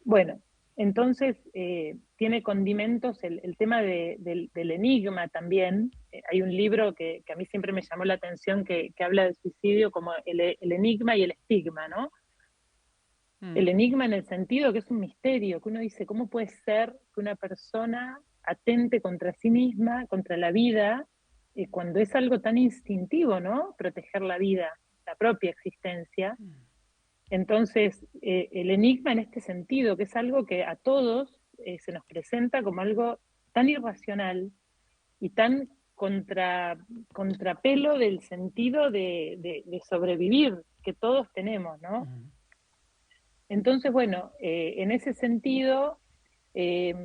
Bueno, entonces tiene condimentos el tema del enigma también. Hay un libro que a mí siempre me llamó la atención que habla del suicidio como el enigma y el estigma, ¿no? mm, El enigma en el sentido que es un misterio, que uno dice, ¿cómo puede ser que una persona atente contra sí misma, contra la vida, cuando es algo tan instintivo, ¿no? Proteger la vida, la propia existencia. mm, Entonces, el enigma en este sentido, que es algo que a todos se nos presenta como algo tan irracional y tan contrapelo del sentido de sobrevivir que todos tenemos, ¿no? mm. Entonces, bueno, en ese sentido, eh,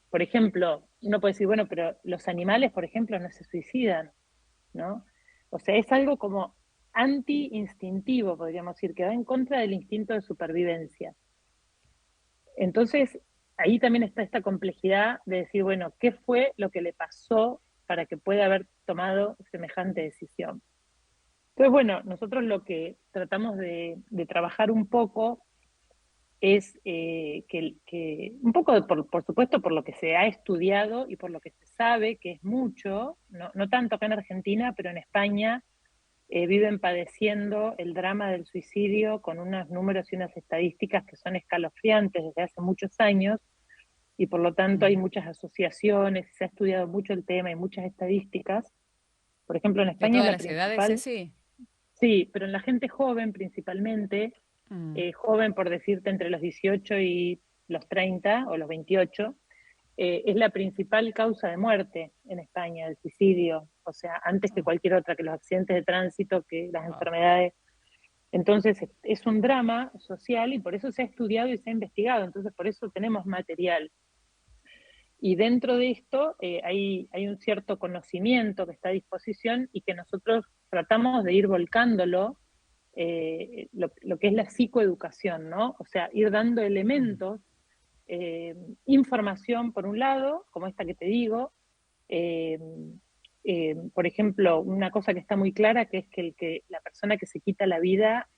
por ejemplo, uno puede decir, bueno, pero los animales, por ejemplo, no se suicidan, ¿no? O sea, es algo como anti-instintivo, podríamos decir, que va en contra del instinto de supervivencia. Entonces, ahí también está esta complejidad de decir, bueno, ¿qué fue lo que le pasó para que pueda haber tomado semejante decisión? Entonces, bueno, nosotros lo que tratamos de trabajar un poco es que un poco, por supuesto, por lo que se ha estudiado y por lo que se sabe, que es mucho, no tanto acá en Argentina, pero en España viven padeciendo el drama del suicidio con unos números y unas estadísticas que son escalofriantes desde hace muchos años y por lo tanto hay Mm. muchas asociaciones, se ha estudiado mucho el tema y muchas estadísticas. Por ejemplo, en ¿De España todas la las edades, principal, Ceci? sí, pero en la gente joven principalmente, Mm, joven por decirte entre los 18 y los 30 o los 28, es la principal causa de muerte en España, el suicidio, o sea, antes que oh, cualquier otra, que los accidentes de tránsito, que las wow. enfermedades. Entonces, es un drama social y por eso se ha estudiado y se ha investigado, entonces por eso tenemos material. Y dentro de esto hay un cierto conocimiento que está a disposición y que nosotros tratamos de ir volcándolo, lo que es la psicoeducación, ¿no? O sea, ir dando Mm, elementos, información por un lado, como esta que te digo, eh, por ejemplo, una cosa que está muy clara, que es que, la persona que se quita la vida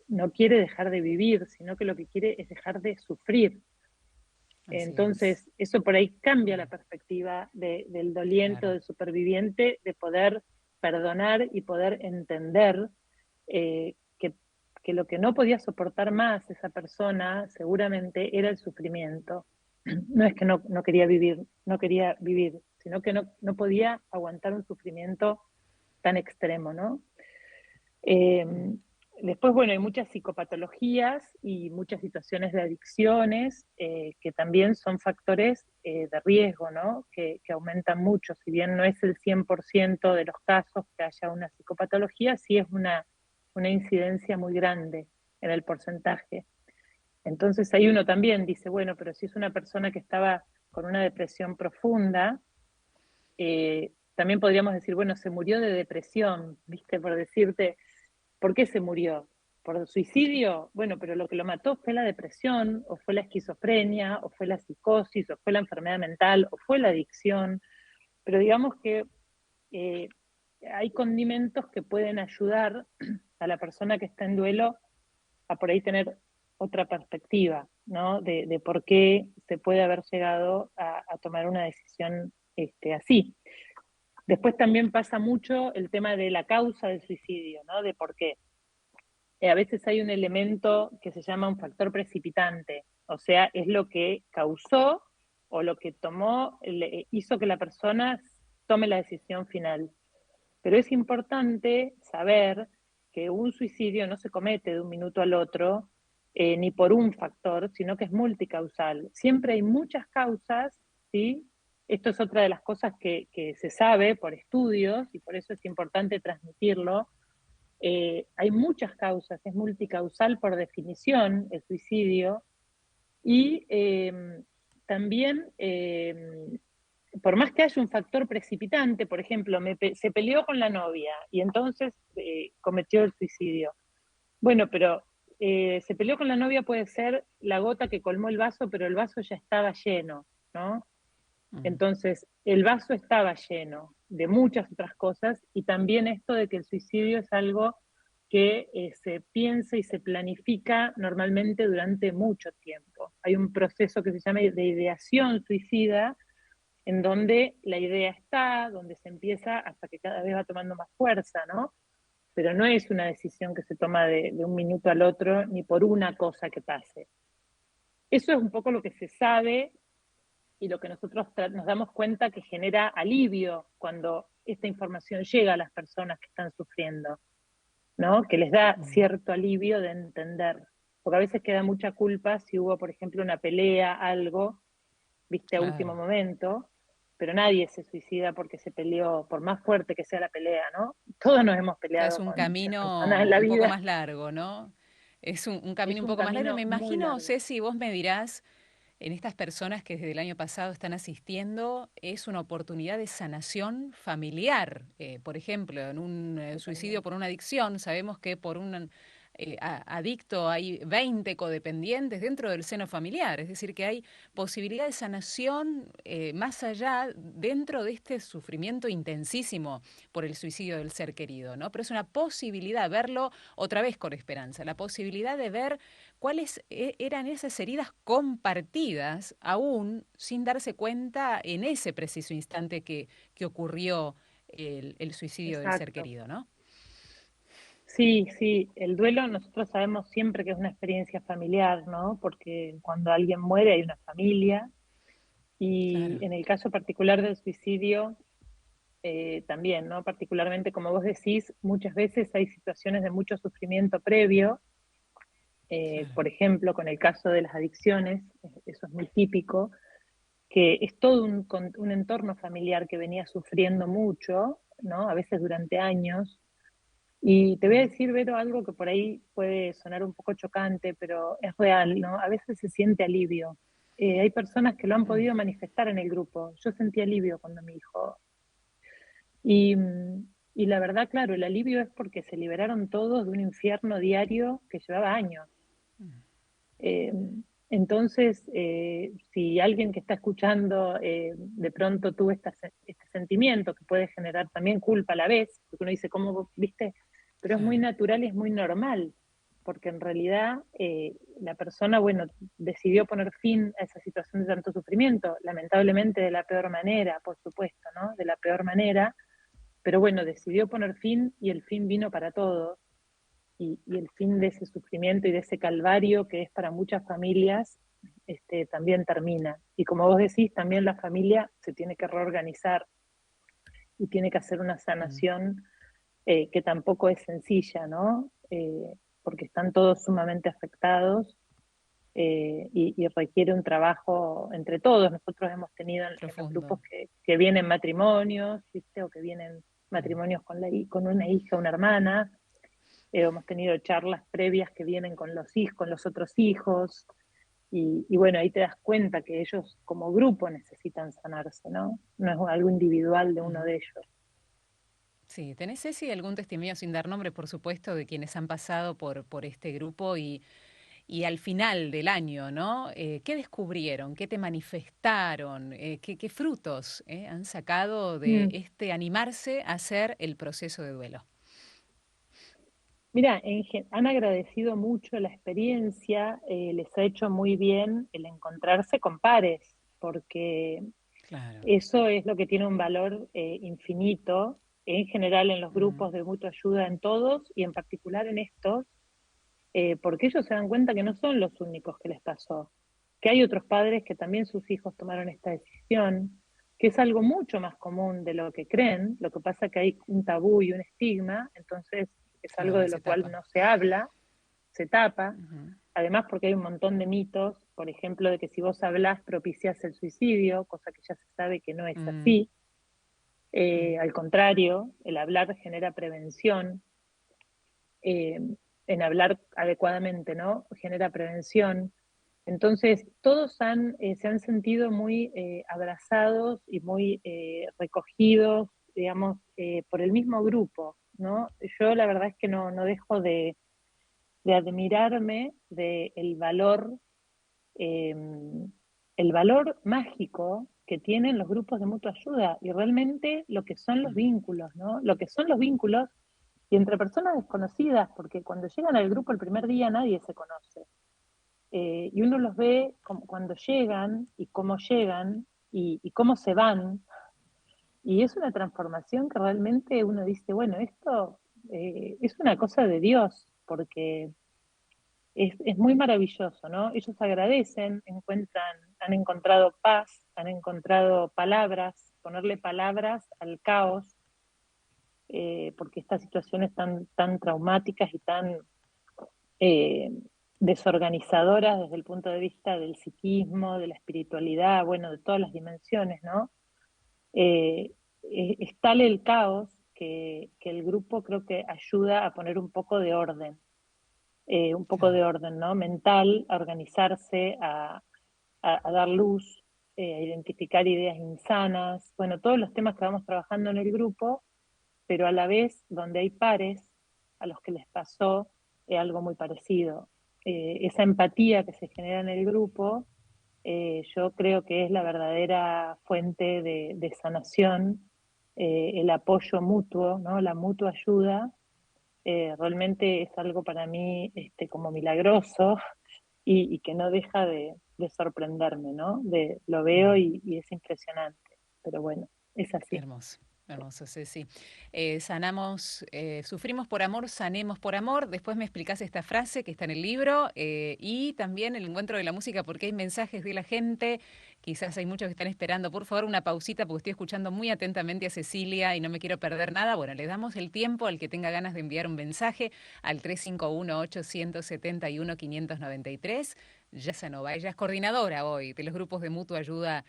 no quiere dejar de vivir, sino que lo que quiere es dejar de sufrir. así es. Entonces, eso por ahí cambia la Mm, perspectiva del doliente o claro. del superviviente, de poder perdonar y poder entender que lo que no podía soportar más esa persona seguramente era el sufrimiento. No es que no quería vivir, no quería vivir, sino que no podía aguantar un sufrimiento tan extremo, ¿no? Eh, Mm, Después, bueno, hay muchas psicopatologías y muchas situaciones de adicciones que también son factores de riesgo, ¿no? Que aumentan mucho. Si bien no es el 100% de los casos que haya una psicopatología, sí es una incidencia muy grande en el porcentaje. Entonces ahí uno también dice, bueno, pero si es una persona que estaba con una depresión profunda, también podríamos decir, bueno, se murió de depresión, ¿viste? Por decirte, ¿por qué se murió? ¿Por suicidio? Bueno, pero lo que lo mató fue la depresión, o fue la esquizofrenia, o fue la psicosis, o fue la enfermedad mental, o fue la adicción. Pero digamos que eh, hay condimentos que pueden ayudar a la persona que está en duelo a por ahí tener otra perspectiva, ¿no? De por qué se puede haber llegado a tomar una decisión así. Después también pasa mucho el tema de la causa del suicidio, ¿no? De por qué. A veces hay un elemento que se llama un factor precipitante, o sea, es lo que causó o lo que hizo que la persona tome la decisión final. Pero es importante saber que un suicidio no se comete de un minuto al otro, ni por un factor, sino que es multicausal. Siempre hay muchas causas, ¿sí? Esto es otra de las cosas que se sabe por estudios y por eso es importante transmitirlo. Hay muchas causas, es multicausal por definición el suicidio y también por más que haya un factor precipitante, por ejemplo, se peleó con la novia y entonces cometió el suicidio. Bueno, pero se peleó con la novia puede ser la gota que colmó el vaso, pero el vaso ya estaba lleno, ¿no? Entonces, el vaso estaba lleno de muchas otras cosas y también esto de que el suicidio es algo que se piensa y se planifica normalmente durante mucho tiempo. Hay un proceso que se llama de ideación suicida, en donde la idea está, donde se empieza hasta que cada vez va tomando más fuerza, ¿no? Pero no es una decisión que se toma de un minuto al otro, ni por una cosa que pase. Eso es un poco lo que se sabe y lo que nosotros nos damos cuenta que genera alivio cuando esta información llega a las personas que están sufriendo, ¿no? Que les da cierto alivio de entender. Porque a veces queda mucha culpa si hubo, por ejemplo, una pelea, algo, viste, a último momento, pero nadie se suicida porque se peleó, por más fuerte que sea la pelea, ¿no? Todos nos hemos Es peleado un con muchas personas en camino la un poco vida. más largo, ¿no? Es un camino Es un un poco más largo. Me camino muy imagino, largo. Ceci, vos me dirás, en estas personas que desde el año pasado están asistiendo, es una oportunidad de sanación familiar. Por ejemplo, en un suicidio Totalmente. por una adicción, sabemos que por un adicto hay 20 codependientes dentro del seno familiar, es decir, que hay posibilidad de sanación más allá dentro de este sufrimiento intensísimo por el suicidio del ser querido, ¿no? Pero es una posibilidad verlo otra vez con esperanza, la posibilidad de ver cuáles eran esas heridas compartidas aún sin darse cuenta en ese preciso instante que ocurrió el suicidio del ser Exacto. querido, ¿no? Sí, sí, el duelo nosotros sabemos siempre que es una experiencia familiar, ¿no? Porque cuando alguien muere hay una familia y Claro. en el caso particular del suicidio también, ¿no? Particularmente, como vos decís, muchas veces hay situaciones de mucho sufrimiento previo, Claro. por ejemplo, con el caso de las adicciones, eso es muy típico, que es todo un entorno familiar que venía sufriendo mucho, ¿no? A veces durante años. Y te voy a decir, Vero, algo que por ahí puede sonar un poco chocante, pero es real, ¿no? A veces se siente alivio. Hay personas que lo han Mm. podido manifestar en el grupo. Yo sentí alivio cuando mi hijo. Y, y la verdad, claro, el alivio es porque se liberaron todos de un infierno diario que llevaba años. Eh, entonces, si alguien que está escuchando de pronto tuvo este sentimiento que puede generar también culpa a la vez, porque uno dice, ¿cómo viste? Pero es muy Claro. natural y es muy normal, porque en realidad la persona, bueno, decidió poner fin a esa situación de tanto sufrimiento, lamentablemente de la peor manera, por supuesto, ¿no? De la peor manera, pero bueno, decidió poner fin y el fin vino para todos y el fin de ese sufrimiento y de ese calvario que es para muchas familias, también termina. Y como vos decís, también la familia se tiene que reorganizar y tiene que hacer una Mm. sanación que tampoco es sencilla, ¿no? Porque están todos sumamente afectados y requiere un trabajo entre todos. Nosotros hemos tenido en los Profundo. grupos que vienen matrimonios, ¿viste? O que vienen Mm. matrimonios con una hija, una hermana, hemos tenido charlas previas que vienen con los hijos, con los otros hijos. Y bueno, ahí te das cuenta que ellos como grupo necesitan sanarse, ¿no? No es algo individual de uno Ujú. de ellos. Sí, ¿tenés, Ceci, algún testimonio, sin dar nombre, por supuesto, de quienes han pasado por este grupo y al final del año, ¿no? ¿Qué descubrieron? ¿Qué te manifestaron? ¿Qué frutos han sacado de Mm. este animarse a hacer el proceso de duelo? Mira, han agradecido mucho la experiencia, les ha hecho muy bien el encontrarse con pares, porque Claro. eso es lo que tiene un valor infinito, en general en los Mm, grupos de mutua ayuda en todos y en particular en estos, porque ellos se dan cuenta que no son los únicos que les pasó, que hay otros padres que también sus hijos tomaron esta decisión, que es algo mucho más común de lo que creen, lo que pasa es que hay un tabú y un estigma, entonces es algo claro, de se lo cual tapa. no se habla, se tapa, Ujú, además porque hay un montón de mitos, por ejemplo, de que si vos hablás propicias el suicidio, cosa que ya se sabe que no es mm, así. mm, Al contrario, el hablar genera prevención, eh, en hablar adecuadamente, ¿no? Genera prevención. Entonces, todos se han sentido muy abrazados y muy recogidos, digamos, por el mismo grupo, ¿no? Yo la verdad es que no dejo de admirarme del eh, el valor mágico que tienen los grupos de mutua ayuda y realmente lo que son los mm, vínculos, ¿no? Lo que son los vínculos y entre personas desconocidas, porque cuando llegan al grupo el primer día nadie se conoce. Y uno los ve como cuando llegan y cómo se van. Y es una transformación que realmente uno dice, bueno, esto es una cosa de Dios, porque es muy maravilloso, ¿no? Ellos agradecen, han encontrado paz, han encontrado palabras, ponerle palabras al caos, porque estas situaciones tan traumáticas y tan eh, desorganizadoras desde el punto de vista del psiquismo, de la espiritualidad, bueno, de todas las dimensiones, ¿no? Es tal el caos que el grupo creo que ayuda a poner un poco claro. de orden, ¿no? Mental, a organizarse, a dar luz, a identificar ideas insanas, bueno, todos los temas que vamos trabajando en el grupo, pero a la vez donde hay pares a los que les pasó algo muy parecido. Esa empatía que se genera en el grupo, yo creo que es la verdadera fuente de sanación, el apoyo mutuo, ¿no? La mutua ayuda, realmente es algo para mí como milagroso y que no deja de sorprenderme, ¿no? Lo veo Mm. y es impresionante, pero bueno, es así. Hermoso, hermoso, Ceci. Sanamos, sufrimos por amor, sanemos por amor. Después me explicás esta frase que está en el libro y también el encuentro de la música, porque hay mensajes de la gente. Quizás hay muchos que están esperando. Por favor, una pausita, porque estoy escuchando muy atentamente a Cecilia y no me quiero perder nada. Bueno, le damos el tiempo al que tenga ganas de enviar un mensaje al 351-871-593. Ya Sanova, ella es coordinadora hoy de los grupos de mutua ayuda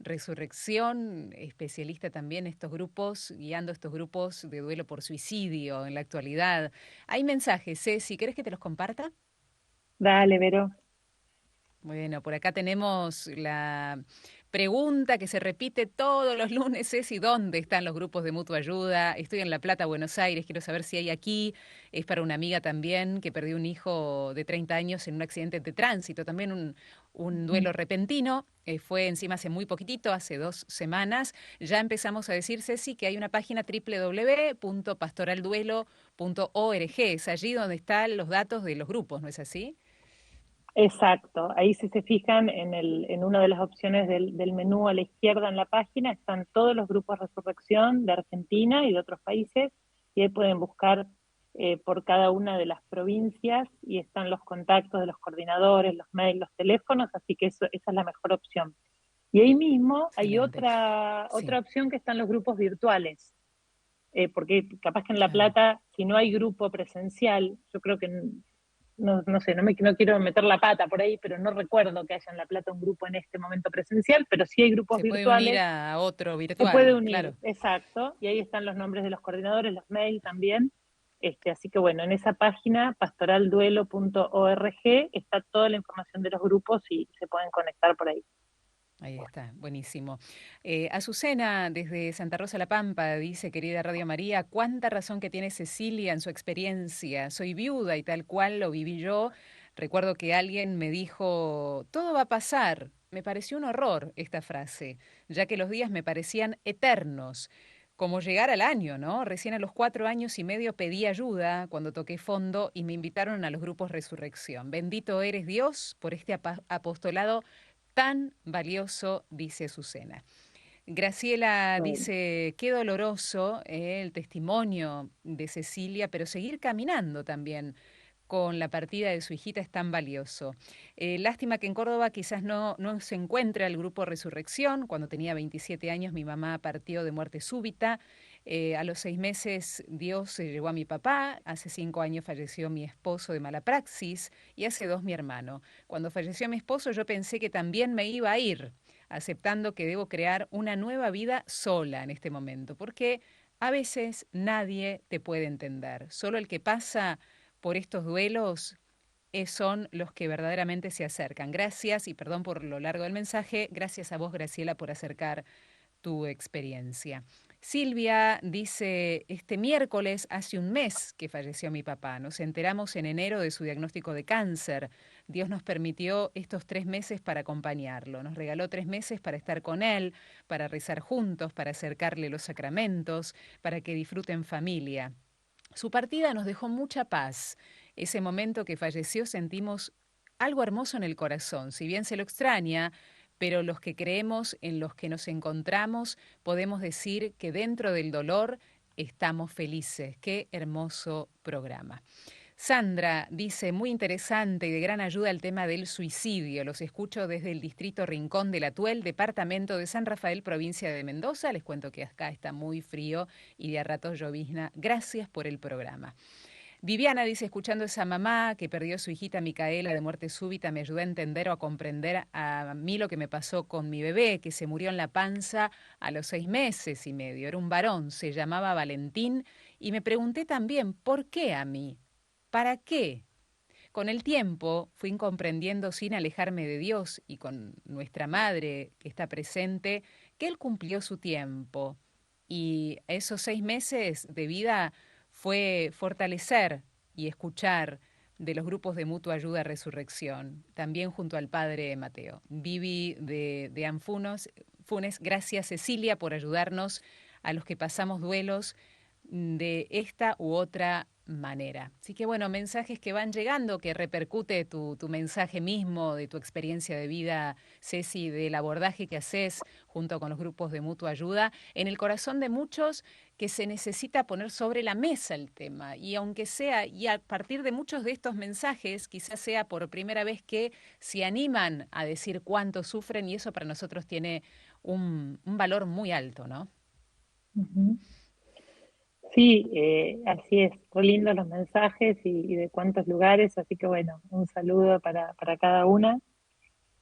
Resurrección, especialista también en estos grupos, guiando estos grupos de duelo por suicidio en la actualidad. Hay mensajes, Ceci, ¿querés que te los comparta? Dale, Vero. Bueno, por acá tenemos la pregunta que se repite todos los lunes, es ¿y dónde están los grupos de mutua ayuda? Estoy en La Plata, Buenos Aires, quiero saber si hay aquí. Es para una amiga también que perdió un hijo de 30 años en un accidente de tránsito, también un duelo repentino. Fue encima hace muy poquitito, hace 2 semanas. Ya empezamos a decir, Ceci, que hay una página www.pastoralduelo.org. Es allí donde están los datos de los grupos, ¿no es así? Exacto, ahí si se fijan en una de las opciones del menú a la izquierda en la página están todos los grupos Resurrección de Argentina y de otros países y ahí pueden buscar por cada una de las provincias y están los contactos de los coordinadores, los mails, los teléfonos, así que esa es la mejor opción. Y ahí mismo hay Excelente. otra Sí, opción que están los grupos virtuales, porque capaz que en La claro. Plata, si no hay grupo presencial, yo creo que no sé, no quiero meter la pata por ahí, pero no recuerdo que haya en La Plata un grupo en este momento presencial, pero sí hay grupos Se puede unir virtuales, a otro se puede virtual, unir, claro. exacto, y ahí están los nombres de los coordinadores, los mails también, Así que bueno, en esa página, pastoralduelo.org, está toda la información de los grupos y se pueden conectar por ahí. Ahí está, buenísimo. Azucena, desde Santa Rosa La Pampa, dice, querida Radio María, cuánta razón que tiene Cecilia en su experiencia. Soy viuda y tal cual lo viví yo. Recuerdo que alguien me dijo, todo va a pasar. Me pareció un horror esta frase, ya que los días me parecían eternos. Como llegar al año, ¿no? Recién a los 4 años y medio pedí ayuda cuando toqué fondo y me invitaron a los grupos Resurrección. Bendito eres Dios por este apostolado tan valioso, dice Azucena. Graciela Bueno. dice, qué doloroso el testimonio de Cecilia, pero seguir caminando también con la partida de su hijita es tan valioso. Lástima que en Córdoba quizás no se encuentre el grupo Resurrección. Cuando tenía 27 años mi mamá partió de muerte súbita. A los 6 meses Dios se llevó a mi papá, hace 5 años falleció mi esposo de mala praxis y hace 2 mi hermano. Cuando falleció mi esposo yo pensé que también me iba a ir, aceptando que debo crear una nueva vida sola en este momento, porque a veces nadie te puede entender, solo el que pasa por estos duelos son los que verdaderamente se acercan. Gracias y perdón por lo largo del mensaje. Gracias a vos, Graciela, por acercar tu experiencia. Silvia dice, este miércoles hace un mes que falleció mi papá. Nos enteramos en enero de su diagnóstico de cáncer. Dios nos permitió estos 3 meses para acompañarlo. Nos regaló 3 meses para estar con él, para rezar juntos, para acercarle los sacramentos, para que disfruten en familia. Su partida nos dejó mucha paz. Ese momento que falleció sentimos algo hermoso en el corazón. Si bien se lo extraña, pero los que creemos en los que nos encontramos podemos decir que dentro del dolor estamos felices. Qué hermoso programa. Sandra dice, muy interesante y de gran ayuda el tema del suicidio. Los escucho desde el distrito Rincón del Atuel, departamento de San Rafael, provincia de Mendoza. Les cuento que acá está muy frío y de a ratos llovizna. Gracias por el programa. Viviana dice, escuchando a esa mamá que perdió a su hijita Micaela de muerte súbita, me ayudó a entender o a comprender a mí lo que me pasó con mi bebé, que se murió en la panza a los 6 meses y medio. Era un varón, se llamaba Valentín, y me pregunté también, ¿por qué a mí? ¿Para qué? Con el tiempo fui comprendiendo sin alejarme de Dios y con nuestra madre que está presente, que Él cumplió su tiempo. Y esos 6 meses de vida fue fortalecer y escuchar de los grupos de mutua ayuda Resurrección, también junto al padre Mateo. Vivi de Anfunes, gracias Cecilia por ayudarnos a los que pasamos duelos de esta u otra manera. Así que bueno, mensajes que van llegando, que repercute tu mensaje mismo, de tu experiencia de vida, Ceci, del abordaje que haces junto con los grupos de mutua ayuda, en el corazón de muchos que se necesita poner sobre la mesa el tema. Y aunque sea, y a partir de muchos de estos mensajes, quizás sea por primera vez que se animan a decir cuánto sufren y eso para nosotros tiene un valor muy alto, ¿no? Uh-huh. Sí, así es, muy lindos los mensajes y de cuántos lugares, así que bueno, un saludo para cada una.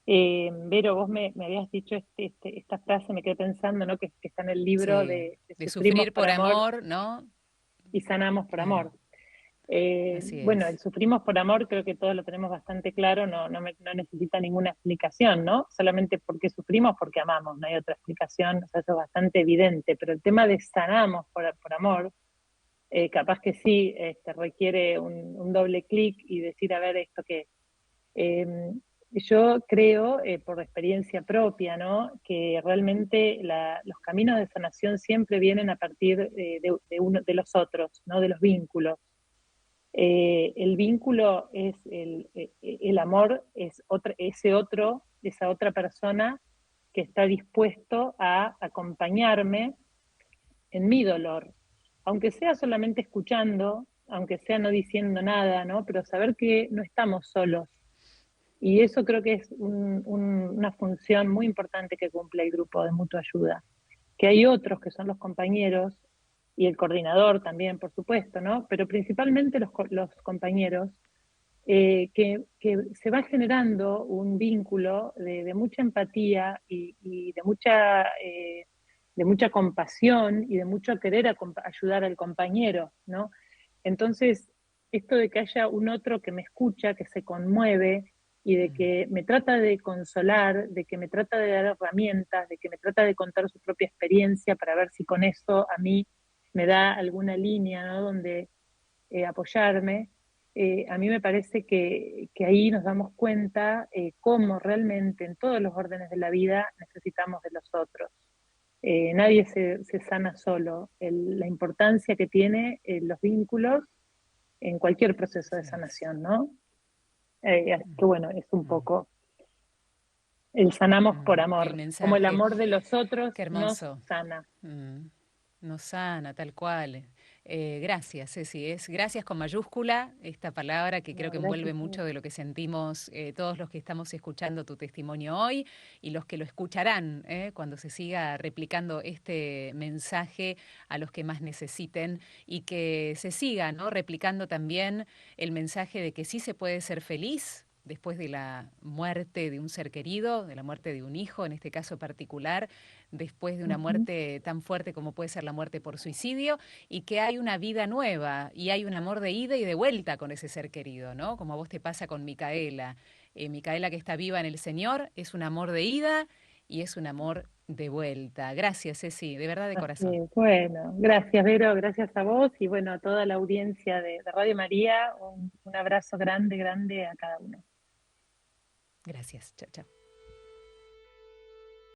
Vero, vos me habías dicho esta frase, me quedé pensando, ¿no? Que está en el libro Sí, de de Sufrimos sufrir por por amor amor, ¿no? y sanamos por Claro, amor. así Bueno, el es. sufrimos por amor creo que todos lo tenemos bastante claro, no necesita ninguna explicación, ¿no? Solamente porque sufrimos, porque amamos, no hay otra explicación, o sea, eso es bastante evidente, pero el tema de sanamos por amor, capaz que sí, requiere un doble clic y decir, a ver, esto que yo creo, por experiencia propia, ¿no? Que realmente los caminos de sanación siempre vienen a partir de los otros, ¿no? De los vínculos. El vínculo es el amor, es esa otra persona que está dispuesto a acompañarme en mi dolor, aunque sea solamente escuchando, aunque sea no diciendo nada, ¿no? Pero saber que no estamos solos. Y eso creo que es una función muy importante que cumple el grupo de mutua ayuda. Que hay otros que son los compañeros y el coordinador también, por supuesto, ¿no? Pero principalmente los compañeros, que se va generando un vínculo de mucha empatía y de mucha compasión y de mucho querer ayudar al compañero, ¿no? Entonces, esto de que haya un otro que me escucha, que se conmueve y de que me trata de consolar, de que me trata de dar herramientas, de que me trata de contar su propia experiencia para ver si con eso a mí me da alguna línea, ¿no? Donde apoyarme, a mí me parece que ahí nos damos cuenta cómo realmente en todos los órdenes de la vida necesitamos de los otros. Nadie se sana solo. La importancia que tiene los vínculos en cualquier proceso de Así es. sanación, ¿no? Así que bueno, es un poco el sanamos por El amor, como el mensaje, amor de los otros qué nos hermoso. sana. Mm, Nos sana, tal cual. Gracias, Ceci. Es gracias con mayúscula, esta palabra que creo No, que gracias envuelve a vos. mucho de lo que sentimos todos los que estamos escuchando tu testimonio hoy y los que lo escucharán cuando se siga replicando este mensaje a los que más necesiten y que se siga, ¿no? Replicando también el mensaje de que sí se puede ser feliz después de la muerte de un ser querido, de la muerte de un hijo, en este caso particular, después de una Ujú. muerte tan fuerte como puede ser la muerte por suicidio, y que hay una vida nueva y hay un amor de ida y de vuelta con ese ser querido, ¿no? Como a vos te pasa con Micaela. Micaela, que está viva en el Señor, es un amor de ida y es un amor de vuelta. Gracias, Ceci, de verdad de Así corazón. es. Bueno, gracias Vero, gracias a vos y bueno, a toda la audiencia de Radio María, un abrazo grande, grande a cada uno. Gracias. Chao, chao.